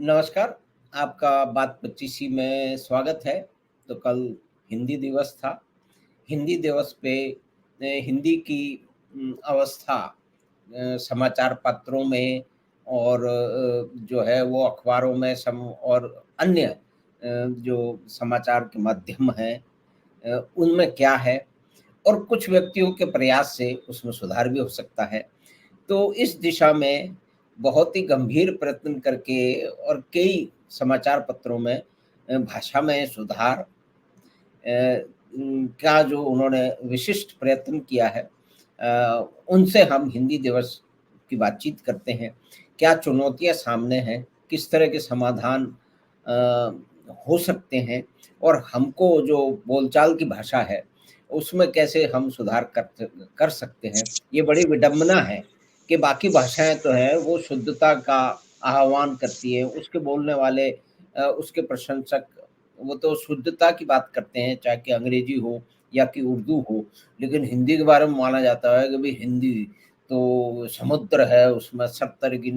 नमस्कार, आपका बात 25 में स्वागत है। तो कल हिंदी दिवस था। हिंदी दिवस पे हिंदी की अवस्था समाचार पत्रों में और जो है वो अखबारों में सम और अन्य जो समाचार के माध्यम हैं उनमें क्या है और कुछ व्यक्तियों के प्रयास से उसमें सुधार भी हो सकता है। तो इस दिशा में बहुत ही गंभीर प्रयत्न करके और कई समाचार पत्रों में भाषा में सुधार का जो उन्होंने विशिष्ट प्रयत्न किया है उनसे हम हिंदी दिवस की बातचीत करते हैं। क्या चुनौतियाँ सामने हैं? किस तरह के समाधान अ, हो सकते हैं? और हमको जो बोलचाल की भाषा है, उसमें कैसे हम सुधार कर सकते हैं? ये बड़ी विडंबना है कि बाकी भाषाएँ तो हैं, वो शुद्धता का आह्वान करती है, उसके बोलने वाले उसके प्रशंसक वो तो शुद्धता की बात करते हैं, चाहे कि अंग्रेजी हो या कि उर्दू हो, लेकिन हिंदी के बारे में माना जाता है कि भई हिंदी तो समुद्र है, उसमें सब तरह की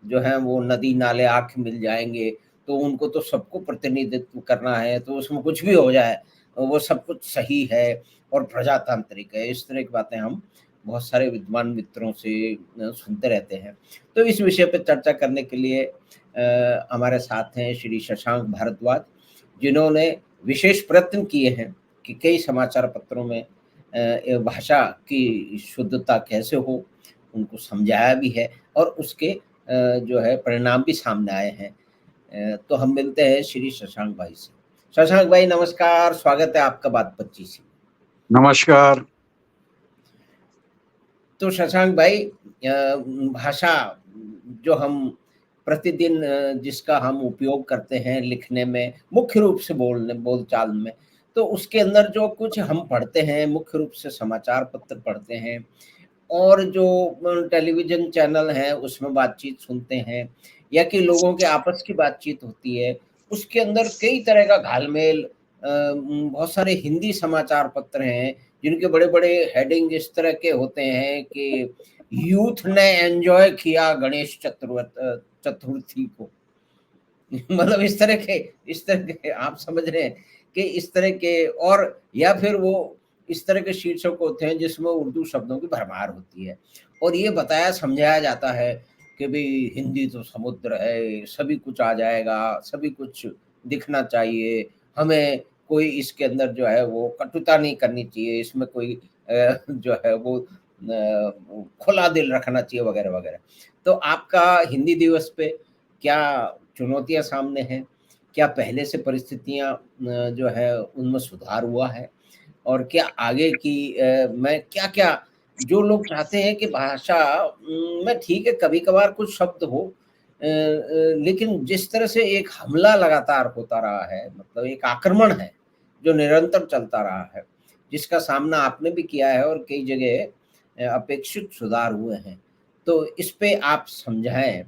जो है वो नदी-नाले आके मिल जाएँगे, तो उनको तो सबको प्रतिनिधित्व करना है, तो उसमें कुछ भी हो जाए, वो सब कुछ सही है और प्रजातांत्रिक है। इस तरह की बातें हम बहुत सारे विद्वान मित्रों से सुनते रहते हैं। तो इस विषय पे चर्चा करने के लिए हमारे साथ हैं श्री शशांक भारद्वाज, जिन्होंने विशेष प्रयत्न किए हैं कि कई समाचार पत्रों में भाषा की शुद्धता कैसे हो, उनको समझाया भी है और उसके जो है परिणाम भी सामने आए हैं। तो हम मिलते हैं श्री शशांक भाई से। शशांक भाई नमस्कार, स्वागत है आपका बात 25 में। नमस्कार। तो शशांक भाई भाषा जो हम प्रतिदिन जिसका हम उपयोग करते हैं लिखने में, मुख्य रूप से बोलचाल में, तो उसके अंदर जो कुछ हम पढ़ते हैं, मुख्य रूप से समाचार पत्र पढ़ते हैं और जो टेलीविज़न चैनल हैं, उसमें बातचीत सुनते हैं या कि लोगों के आपस की बातचीत होती है, उसके अंदर कई तरह का घाल-मेल बहुत सारे हिंदी समाचार पत्र हैं, जिनके बड़े-बड़े हेडिंग इस तरह के होते हैं कि यूथ ने एन्जॉय किया गणेश चतुर्थी को। मतलब इस तरह के आप समझ रहे हैं कि इस तरह के और या फिर वो इस तरह के शीर्षक होते हैं जिसमें उर्दू शब्दों की भरमार होती है और ये बताया समझाया जाता है कि भाई हिंदी तो समुद्र है, सभी कुछ आ जाएगा, सभी कुछ दिखना चाहिए, हमें कोई इसके अंदर जो है वो कटुता नहीं करनी चाहिए, इसमें कोई जो है वो खुला दिल रखना चाहिए वगैरह वगैरह। तो आपका हिंदी दिवस पे क्या चुनौतियाँ सामने हैं? क्या पहले से परिस्थितियाँ जो है उनमें सुधार हुआ है? और क्या आगे की में क्या-क्या जो लोग चाहते हैं कि भाषा में ठीक है कभी-कभार कुछ शब्द हो लेकिन जिस तरह से एक हमला लगातार होता रहा है, मतलब एक आक्रमण है, जो निरंतर चलता रहा है, जिसका सामना आपने भी किया है और कई जगह अपेक्षित सुधार हुए हैं। तो इस पे आप समझाएँ।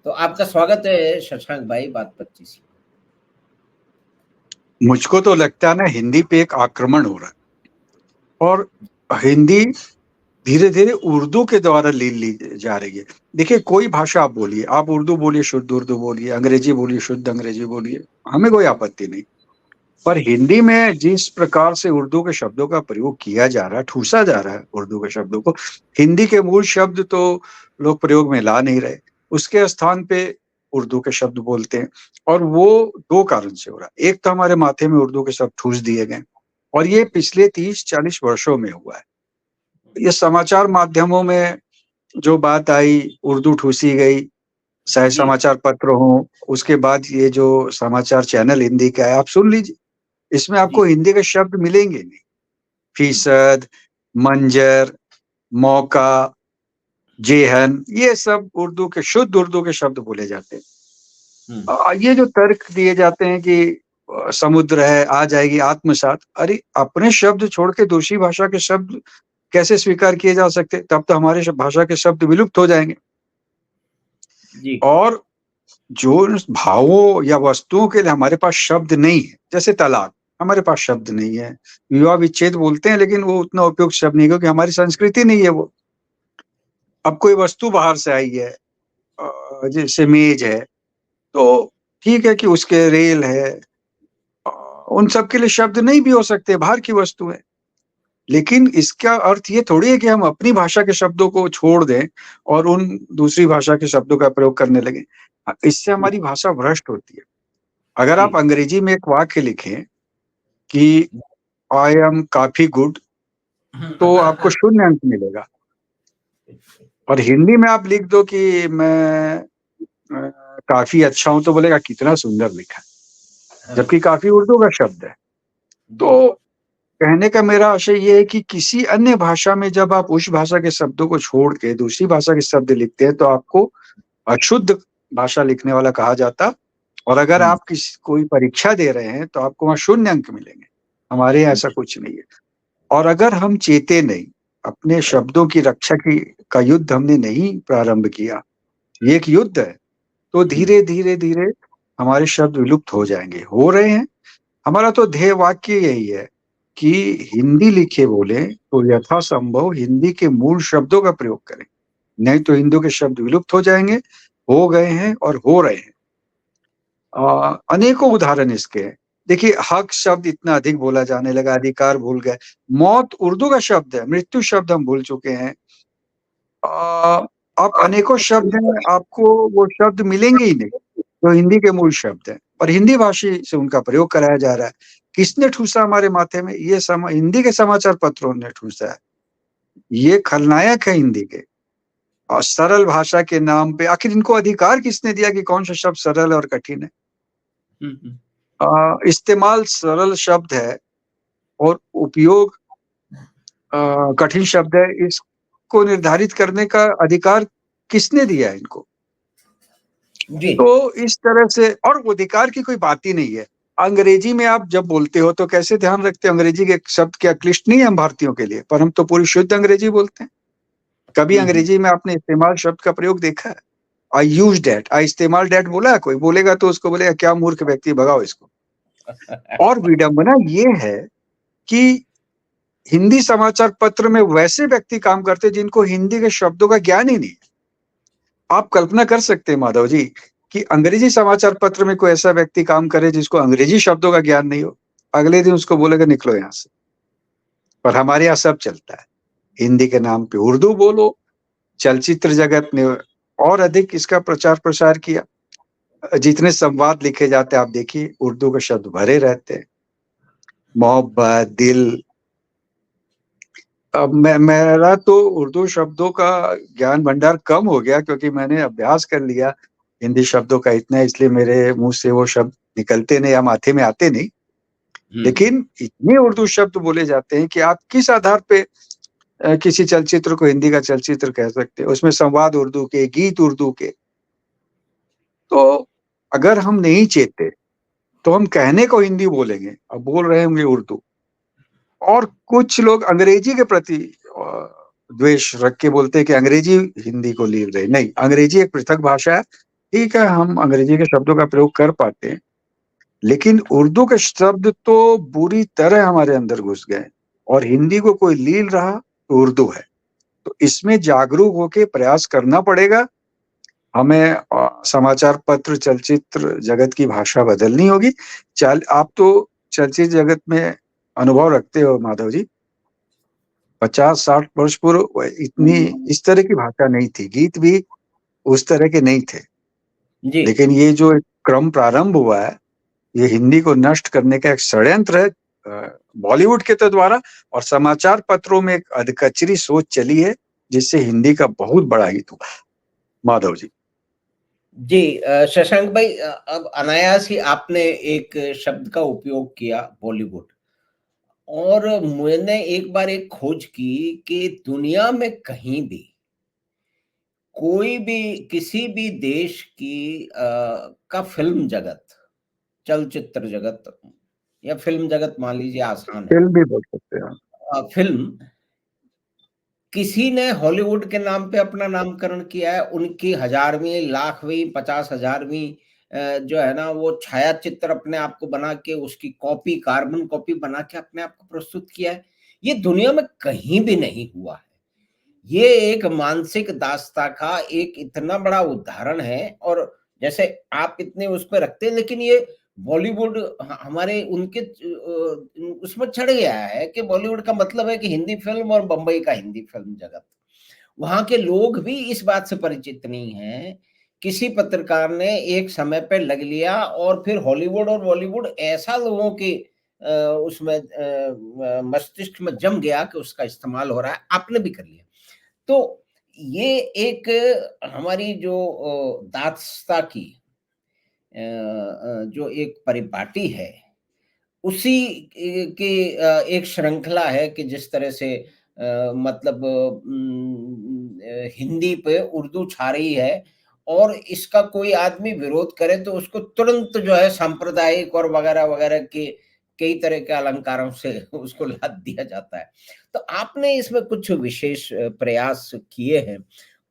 तो आपका स्वागत है शशांक भाई बात 25। मुझको तो लगता है ना हिंदी पे एक आक्रमण हो रहा है और हिंदी धीरे-धीरे उर्दू के द्वारा ले ली जा रही है। देखिए कोई भाषा आप बोलिए, आप उर्दू बोलिए, शुद्ध उर्दू बोलिए, अंग्रेजी बोलिए, शुद्ध अंग्रेजी बोलिए, हमें कोई आपत्ति नहीं। पर हिंदी में जिस प्रकार से उर्दू के शब्दों का प्रयोग किया जा रहा है, ठूसा जा रहा है उर्दू के शब्दों को, हिंदी के मूल शब्द तो लोग प्रयोग में ला नहीं रहे। उसके स्थान पे उर्दू के शब्द बोलते हैं और वो 2 कारण से हो रहा है। एक तो हमारे माथे में उर्दू के शब्द ठूस दिए गए और ये पिछले 30-40 वर्षों में हुआ है। ये समाचार माध्यमों में जो बात आई, उर्दू ठूसी गई, चाहे जी, समाचार पत्र हों, उसके बाद ये जो समाचार चैनल हिंदी का है, आप सुन लीजिए, इसमें जी। आपको हिंदी के शब्द मिलेंगे नहीं। हुँ, फीसद, मंजर, मौका, जेहन, ये सब उर्दू के शुद्ध उर्दू के शब्द बोले जाते हैं। हुँ। ये जो तर्क दिए जाते हैं कि समुद्र है, आ जाएगी आत्मसात, अरे! अपने शब्द छोड़ के दूसरी भाषा के शब्द कैसे स्वीकार किए जा सकते? तब तो हमारे भाषा के शब्द विलुप्त हो जाएँगे। जी, और जो भावों या वस्तुओं के लिए हमारे पास शब्द नहीं है, जैसे तलाक, हमारे पास शब्द नहीं है। विवाह विच्छेद बोलते हैं लेकिन वो उतना उपयुक्त शब्द नहीं है क्योंकि हमारी संस्कृति नहीं है वो। अब कोई वस्तु बाहर से आई है जैसे मेज़ है, तो ठीक है कि उसके रेल है, उन सब के लिए शब्द नहीं भी हो सकते, बाहर की वस्तु है। लेकिन इसका अर्थ ये थोड़ी है कि हम अपनी भाषा के शब्दों को छोड़ दें और उन दूसरी भाषा के शब्दों का प्रयोग करने लगें। इससे हमारी भाषा भ्रष्ट होती है। अगर आप जी अंग्रेजी में एक वाक्य लिखें कि आई एम काफ़ी गुड, तो आपको 0 अंक मिलेगा। और हिंदी में आप लिख दो कि मैं काफ़ी अच्छा हूँ, तो बोलेगा कितना सुंदर लिखा। हाँ जबकि काफ़ी उर्दू का शब्द है। जी तो कहने का मेरा आशय ये है कि किसी अन्य भाषा में जब आप उस भाषा के शब्दों को छोड़ के दूसरी भाषा के शब्द लिखते हैं, तो आपको अशुद्ध भाषा लिखने वाला कहा जाता। और अगर हम्म, आप कोई परीक्षा दे रहे हैं, तो आपको वहाँ 0 अंक मिलेंगे। हमारे यहाँ ऐसा कुछ नहीं है। और अगर हम चेते नहीं, अपने शब्दों की रक्षा की का युद्ध हमने नहीं प्रारंभ किया, ये एक युद्ध है, तो हम्म, धीरे-धीरे हमारे शब्द विलुप्त हो जाएँगे, हो रहे हैं। हमारा तो ध्येय वाक्य यही है कि हिंदी लिखे बोलें तो यथासंभव हिंदी के मूल शब्दों का प्रयोग करें, नहीं तो हिंदू के शब्द विलुप्त हो जाएँगे, हो गए हैं और हो रहे हैं। अनेकों उदाहरण इसके हैं। देखिए, हक शब्द इतना अधिक बोला जाने लगा, अधिकार भूल गए। मौत उर्दू का शब्द है, मृत्यु शब्द हम भूल चुके हैं। अ, आप अनेकों शब्द हैं, आपको वो शब्द मिलेंगे ही नहीं, जो हिंदी के मूल शब्द हैं और हिंदी भाषी से उनका प्रयोग कराया जा रहा है। किसने ठूसा हमारे माथे में? ये हिंदी के समाचार पत्रों ने ठूसा है। ये खलनायक है हिंदी के। और सरल भाषा के नाम पे आखिर इनको अधिकार किसने दिया कि कौन सा शब्द सरल और कठिन है? हम्म। इस्तेमाल सरल शब्द है और उपयोग कठिन शब्द है, इसको निर्धारित करने का अधिकार किसने दिया है इनको? जी तो इस तरह से और वो अधिकार की कोई बात ही नहीं है। अंग्रेजी में आप जब बोलते हो तो कैसे ध्यान रखते हो अंग्रेजी के शब्द क्या क्लिष्ट नहीं है हम भारतीयों के लिए, पर हम तो पूरी शुद्ध अंग्रेजी बोलते हैं। कभी हम्म। अंग्रेजी में आपने इस्तेमाल शब्द का प्रयोग देखा है? आई यूज्ड दैट, आई इस्तेमाल दैट बोला है कोई? बोलेगा तो उसको बोलेगा क्या मूर्ख व्यक्ति, भगाओ इसको। और विडंबना ये है कि हिंदी समाचार पत्र में वैसे व्यक्ति काम करते हैं जिनको हिंदी के शब्दों का ज्ञान ही नहीं है। आप कल्पना कर सकते हैं माधव जी कि अंग्रेजी समाचार पत्र में कोई ऐसा व्यक्ति काम करे जिसको अंग्रेजी शब्दों का ज्ञान नहीं हो, अगले दिन उसको बोलेगा निकलो यहाँ से। पर हमारे यहाँ सब चलता है, हिंदी के नाम पे उर्दू बोलो। चलचित्र जगत ने और अधिक इसका प्रचार प्रसार किया। जितने संवाद लिखे जाते हैं आप देखिए उर्दू के शब्द भरे रहते हैं, मोहब्बत, दिल। अब मेरा तो उर्दू शब्दों का ज्ञान भंडार कम हो गया क्योंकि मैंने अभ्यास कर लिया हिंदी शब्दों का इतना, इसलिए मेरे मुंह से वो शब्द निकलते नहीं या माथे में आते नहीं। हम्म। लेकिन इतने उर्दू शब्द बोले जाते हैं कि आप किस आधार पे किसी चलचित्र को हिंदी का चलचित्र कह सकते हैं? उसमें संवाद उर्दू के, गीत उर्दू के। तो अगर हम नहीं चेते तो हम कहने को हिंदी बोलेंगे, अब बोल रहे होंगे उर्दू। और कुछ लोग अंग्रेजी के प्रति द्वेष रख के बोलते हैं कि अंग्रेजी हिंदी को लील रही। नहीं, अंग्रेजी एक पृथक भाषा है। ठीक है, हम अंग्रेजी के शब्दों का प्रयोग कर पाते हैं, लेकिन उर्दू के शब्द तो बुरी तरह हमारे अंदर घुस गए और हिंदी को कोई लील रहा तो उर्दू है। तो इसमें जागरूक होके प्रयास करना पड़ेगा। हमें समाचार पत्र, चलचित्र जगत की भाषा बदलनी होगी। चल आप तो चलचित्र जगत में अनुभव रखते हो माधव जी। 50-60 वर्ष पूर्व इतनी इस तरह की भाषा नहीं थी, गीत भी उस तरह के नहीं थे। जी लेकिन ये जो एक क्रम प्रारंभ हुआ है, ये हिंदी को नष्ट करने का एक षड्यंत्र है बॉलीवुड के तो द्वारा। और समाचार पत्रों में एक अधकचरी सोच चली है, जिससे हिंदी का बहुत बड़ा हित हुआ। माधव जी। जी शशांक भाई, अब अनायास ही आपने एक शब्द का उपयोग किया, बॉलीवुड। और मैंने एक बार एक खोज की कि दुनिया में कहीं भी कोई भी किसी भी देश की का फिल्म जगत, चलचित्र जगत या फिल्म जगत मान लीजिए आसान है। फिल्म भी बोल सकते हैं। फिल्म किसी ने हॉलीवुड के नाम पे अपना नामकरण किया है, उनकी 1000वीं, लाखवीं, 50,000वीं जो है ना वो छायाचित्र अपने आप को बना के उसकी कॉपी, कार्बन कॉपी बना के अपने आप को प्रस्तुत किया है। ये दुनिया में कहीं भी नहीं हुआ है। ये एक मानसिक दासता का एक इतना बड़ा उदाहरण है। और जैसे आप इतने उस पे रखते हैं, लेकिन ये बॉलीवुड हमारे उनके उसमें चढ़ गया है कि बॉलीवुड का मतलब है कि हिंदी फ़िल्म और बम्बई का हिंदी फ़िल्म जगत। वहाँ के लोग भी इस बात से परिचित नहीं हैं। किसी पत्रकार ने एक समय पे लग लिया और फिर हॉलीवुड और बॉलीवुड ऐसा लोगों के उसमें मस्तिष्क में जम गया कि उसका इस्तेमाल हो रहा है, आपने भी कर लिया। तो ये एक हमारी जो दार्शनिकता की जो एक परिपाटी है, उसी की एक श्रृंखला है कि जिस तरह से मतलब हिंदी पे उर्दू छा रही है और इसका कोई आदमी विरोध करे तो उसको तुरंत जो है सांप्रदायिक और वगैरह-वगैरह के कई तरह के अलंकारों से उसको लाद दिया जाता है। तो आपने इसमें कुछ विशेष प्रयास किए हैं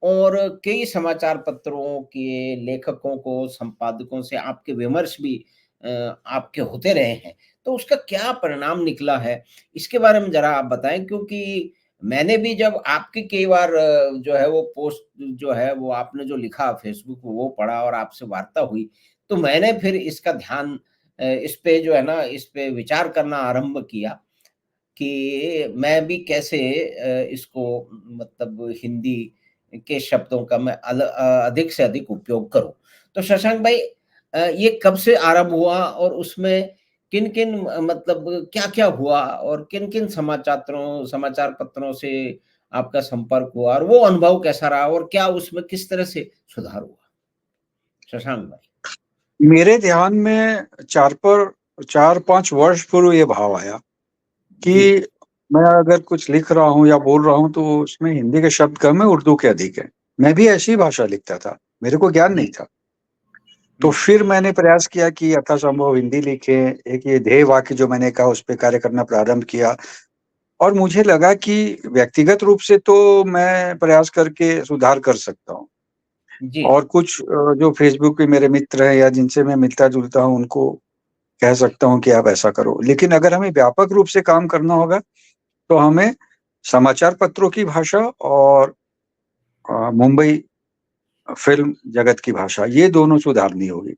और कई समाचार पत्रों के लेखकों को, संपादकों से आपके विमर्श भी आपके होते रहे हैं। तो उसका क्या परिणाम निकला है? इसके बारे में ज़रा आप बताएँ, क्योंकि मैंने भी जब आपकी कई बार जो है वो पोस्ट जो है वो आपने जो लिखा फ़ेसबुक पे वो पढ़ा और आपसे वार्ता हुई, तो मैंने फिर इसका ध्यान इस पे जो है ना, इस पे विचार करना आरंभ किया कि मैं भी कैसे इसको मतलब हिंदी के शब्दों का मैं अधिक से अधिक उपयोग करूँ। तो शशांक भाई, ये कब से आरंभ हुआ और उसमें किन-किन मतलब क्या-क्या हुआ और किन-किन समाचार पत्रों से आपका संपर्क हुआ और वो अनुभव कैसा रहा और क्या उसमें किस तरह से सुधार हुआ? शशांक भाई। मेरे ध्यान में 4-5 वर्ष पूर्व ये भाव आया जी, कि मैं अगर कुछ लिख रहा हूँ या बोल रहा हूँ तो उसमें हिंदी के शब्द कम है, उर्दू के अधिक हैं। मैं भी ऐसी ही भाषा लिखता था, मेरे को ज्ञान नहीं जी। था। तो हुँ, फिर मैंने प्रयास किया कि यथासंभव हिंदी लिखें, एक ये ध्येय वाक्य जो मैंने कहा उस पे कार्य करना प्रारंभ किया और मुझे लगा कि व्यक्तिगत रूप से तो मैं प्रयास करके सुधार कर सकता हूँ जी। और कुछ जो फ़ेसबुक पे मेरे मित्र हैं या जिनसे मैं मिलता-जुलता हूँ उनको कह सकता हूँ कि आप ऐसा करो। लेकिन अगर हमें व्यापक रूप से काम करना होगा तो हमें समाचार पत्रों की भाषा और मुंबई फ़िल्म जगत की भाषा, ये दोनों सुधारनी होगी।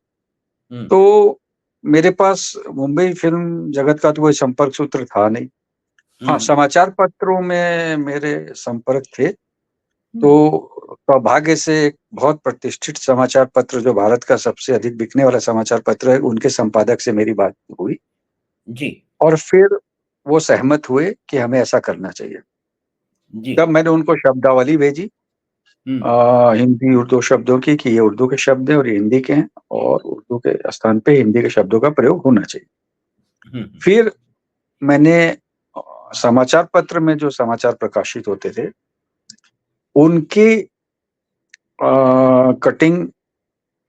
हुँ, तो मेरे पास मुंबई फ़िल्म जगत का तो कोई संपर्क सूत्र था नहीं। हाँ, हुँ, समाचार पत्रों में मेरे संपर्क थे, हुँ। तो सौभाग्य से एक बहुत प्रतिष्ठित समाचार पत्र जो भारत का सबसे अधिक बिकने वाला समाचार पत्र है, उनके संपादक से मेरी बात हुई जी, और फिर वो सहमत हुए कि हमें ऐसा करना चाहिए। जी। तब मैंने उनको शब्दावली भेजी हुँ, हिंदी, उर्दू शब्दों की कि ये उर्दू के शब्द हैं और ये हिंदी के हैं और उर्दू के स्थान पे हिंदी के शब्दों का प्रयोग होना चाहिए। हुँ, हुँ। फिर मैंने समाचार पत्र में जो समाचार प्रकाशित होते थे, उनकी कटिंग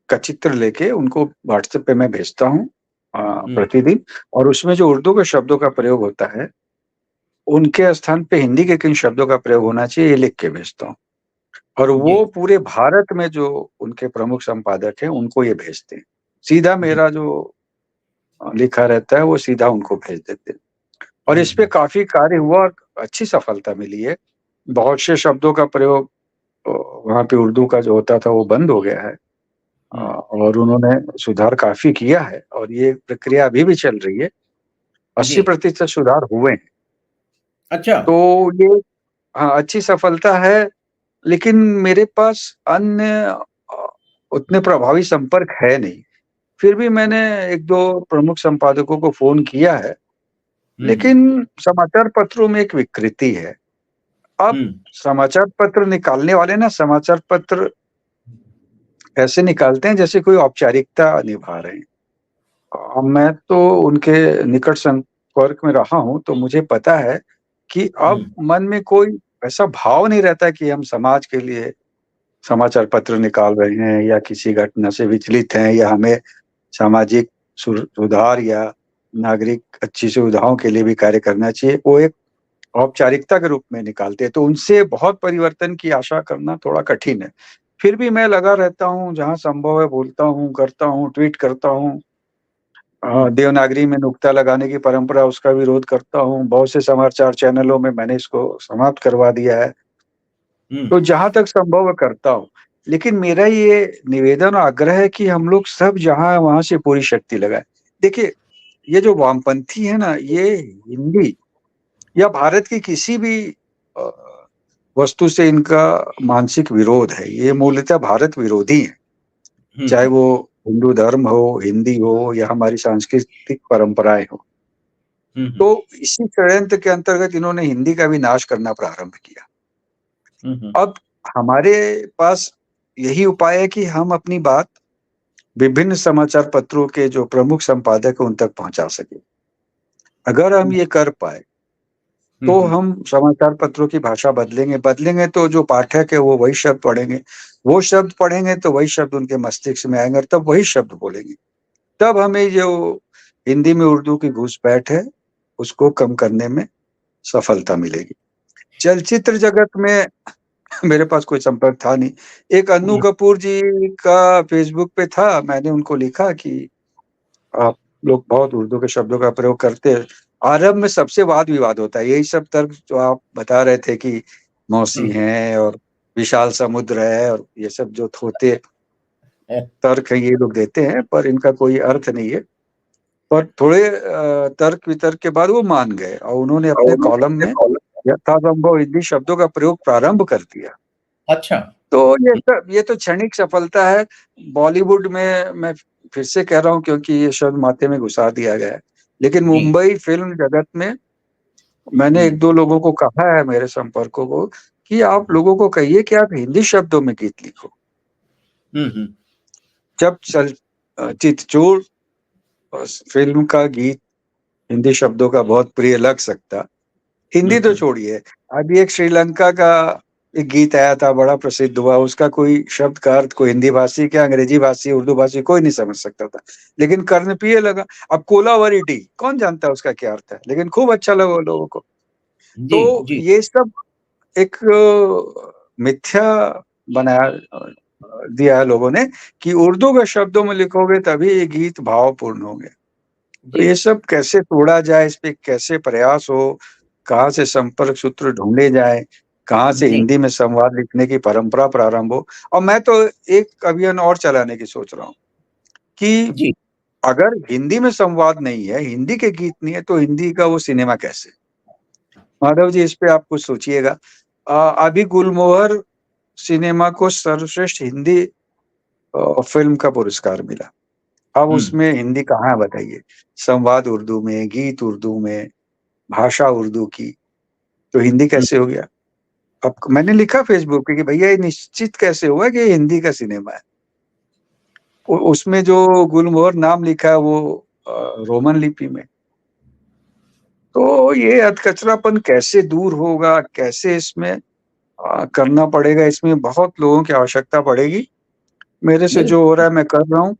का चित्र लेके उनको व्हाट्सएप पे मैं भेजता हूँ हुँ, प्रतिदिन और उसमें जो उर्दू के शब्दों का प्रयोग होता है, उनके स्थान पे हिंदी के किन शब्दों का प्रयोग होना चाहिए, ये लिख के भेजता हूँ और जी, वो पूरे भारत में जो उनके प्रमुख संपादक हैं, उनको ये भेजते हैं। सीधा जी। मेरा जो लिखा रहता है, वो सीधा उनको भेज देते हैं और हुँ, इस पे हुँ। काफ़ी कार्य हुआ और अच्छी सफलता मिली है। बहुत से शब्दों का प्रयोग अ, वहाँ पे उर्दू का जो होता था, वो बंद हो गया है। हुँ, और उन्होंने सुधार काफ़ी किया है और ये प्रक्रिया अभी भी चल रही है। जी। 80% सुधार हुए हैं। अच्छा। तो ये हाँ, अच्छी सफलता है, लेकिन मेरे पास अन्य अ, उतने प्रभावी संपर्क है नहीं। फिर भी मैंने 1-2 प्रमुख संपादकों को फ़ोन किया है, हुँ, हुँ, लेकिन समाचार पत्रों में एक विकृति है। अब हुँ, समाचार पत्र निकालने वाले ना समाचार पत्र ऐसे निकालते हैं जैसे कोई औपचारिकता निभा रहे हैं। मैं तो उनके निकट संपर्क में रहा हूँ, तो मुझे पता है कि हुँ, अब मन में कोई ऐसा भाव नहीं रहता कि हम समाज के लिए समाचार पत्र निकाल रहे हैं या किसी घटना से विचलित हैं या हमें सामाजिक सुधार या नागरिक अच्छी सुविधाओं के लिए भी कार्य करना चाहिए। वो एक औपचारिकता के रूप में निकालते हैं, तो उनसे बहुत परिवर्तन की आशा करना थोड़ा कठिन है। फिर भी मैं लगा रहता हूँ, जहाँ संभव है बोलता हूँ, करता हूँ, ट्वीट करता हूँ। हुँ, देवनागरी में नुक्ता लगाने की परंपरा उसका विरोध करता हूँ। बहुत से समाचार चैनलों में मैंने इसको समाप्त करवा दिया है। हुँ, तो जहाँ तक संभव है करता हूँ। लेकिन मेरा ये निवेदन और आग्रह है कि हम लोग सब जहाँ वहां से पूरी शक्ति लगाए। देखिए, ये जो वामपंथी है ना, ये हिंदी या भारत की किसी भी अ, वस्तु से इनका मानसिक विरोध है। ये मूलतः भारत विरोधी है, चाहे वो हिंदू धर्म हो, हिंदी हो या हमारी सांस्कृतिक परंपराएं हो। तो इसी षड्यंत्र के अंतर्गत इन्होंने हिंदी का भी नाश करना प्रारंभ किया। अब हमारे पास यही उपाय है कि हम अपनी बात विभिन्न समाचार पत्रों के जो प्रमुख संपादक हैं उन तक पहुंचा सके। अगर हम ये कर पाए तो हम समाचार पत्रों की भाषा बदलेंगे तो जो पाठक है वो वही शब्द पढ़ेंगे, वो शब्द पढ़ेंगे तो वही शब्द उनके मस्तिष्क में आएंगे और तब वही शब्द बोलेंगे। तब हमें जो हिंदी में उर्दू की घुसपैठ है उसको कम करने में सफलता मिलेगी। चलचित्र जगत में मेरे पास कोई संपर्क था नहीं। एक अन्नू कपूर जी का फेसबुक पे था, मैंने उनको लिखा कि आप लोग बहुत उर्दू के शब्दों का प्रयोग करते हैं। आरब में सबसे वाद विवाद होता है, यही सब तर्क जो आप बता रहे थे कि मौसी हैं और विशाल समुद्र है और ये सब जो थोते तर्क है ये लोग देते हैं, पर इनका कोई अर्थ नहीं है। पर थोड़े तर्क वितर्क के बाद वो मान गए और उन्होंने अपने कॉलम में यथासंभव हिंदी शब्दों का प्रयोग प्रारंभ कर दिया। अच्छा। तो ये तो क्षणिक सफलता है। बॉलीवुड में मैं फिर से कह रहा हूँ क्योंकि ये शब्द माथे में घुसा दिया गया है, लेकिन मुंबई फिल्म जगत में मैंने एक दो लोगों को कहा है, मेरे संपर्कों को, कि आप लोगों को कहिए कि आप हिंदी शब्दों में गीत लिखो। जब चितचोर फिल्म का गीत हिंदी शब्दों का बहुत प्रिय लग सकता, हिंदी तो छोड़िए, अभी एक श्रीलंका का एक गीत आया था, बड़ा प्रसिद्ध हुआ, उसका कोई शब्द का अर्थ कोई हिंदी भाषी क्या अंग्रेजी भाषी उर्दू भाषी कोई नहीं समझ सकता था, लेकिन कर्णप्रिय लगा। अब कोलावरिटी कौन जानता है उसका क्या अर्थ है, लेकिन खूब अच्छा लगा लोगों को। तो ये सब एक मिथ्या बनाया दिया है लोगों ने कि उर्दू के शब्दों में लिखोगे तभी ये गीत भावपूर्ण होंगे। तो ये सब कैसे तोड़ा जाए, इस पे कैसे प्रयास हो, कहाँ से संपर्क सूत्र ढूंढे जाए, कहाँ से हिंदी में संवाद लिखने की परंपरा प्रारंभ हो। और मैं तो एक अभियान और चलाने की सोच रहा हूँ कि अगर हिंदी में संवाद नहीं है, हिंदी के गीत नहीं है, तो हिंदी का वो सिनेमा कैसे। माधव जी, इस पे आप कुछ सोचिएगा। अभी गुलमोहर सिनेमा को सर्वश्रेष्ठ हिंदी फिल्म का पुरस्कार मिला। अब उसमें हिंदी कहाँ है बताइए। संवाद उर्दू में, गीत उर्दू में, भाषा उर्दू की, तो हिंदी कैसे हो गया। अब मैंने लिखा फेसबुक पे कि भैया ये निश्चित कैसे हुआ कि ये हिंदी का सिनेमा है। उसमें जो गुलमोहर नाम लिखा है वो रोमन लिपि में। तो ये अधकचरापन कैसे दूर होगा, कैसे इसमें करना पड़ेगा, इसमें बहुत लोगों की आवश्यकता पड़ेगी। मेरे से जो हो रहा है मैं कर रहा हूँ,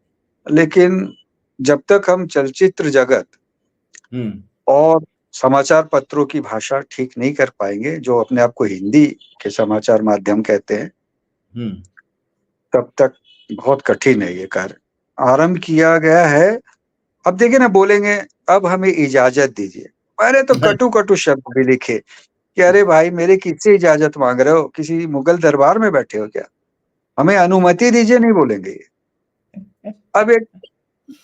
लेकिन जब तक हम चलचित्र जगत और समाचार पत्रों की भाषा ठीक नहीं कर पाएंगे, जो अपने आप को हिंदी के समाचार माध्यम कहते हैं, तब तक बहुत कठिन है ये कार्य। आरंभ किया गया है। अब देखिए ना, बोलेंगे अब हमें इजाजत दीजिए। मैंने तो कटु कटु शब्द भी लिखे कि अरे भाई मेरे किससे इजाजत मांग रहे हो, किसी मुगल दरबार में बैठे हो क्या, हमें अनुमति दीजिए नहीं बोलेंगे ये। अब एक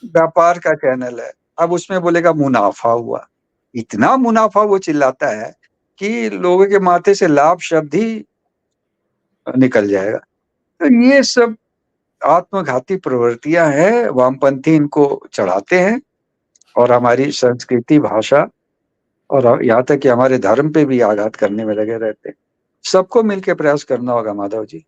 व्यापार का चैनल है, अब उसमें बोलेगा मुनाफा हुआ, इतना मुनाफा वो चिल्लाता है कि लोगों के माथे से लाभ शब्द ही निकल जाएगा। तो ये सब आत्मघाती प्रवृत्तियां हैं, वामपंथी इनको चढ़ाते हैं और हमारी संस्कृति, भाषा और यहाँ तक कि हमारे धर्म पे भी आघात करने में लगे रहते हैं। सबको मिलकर प्रयास करना होगा माधव जी।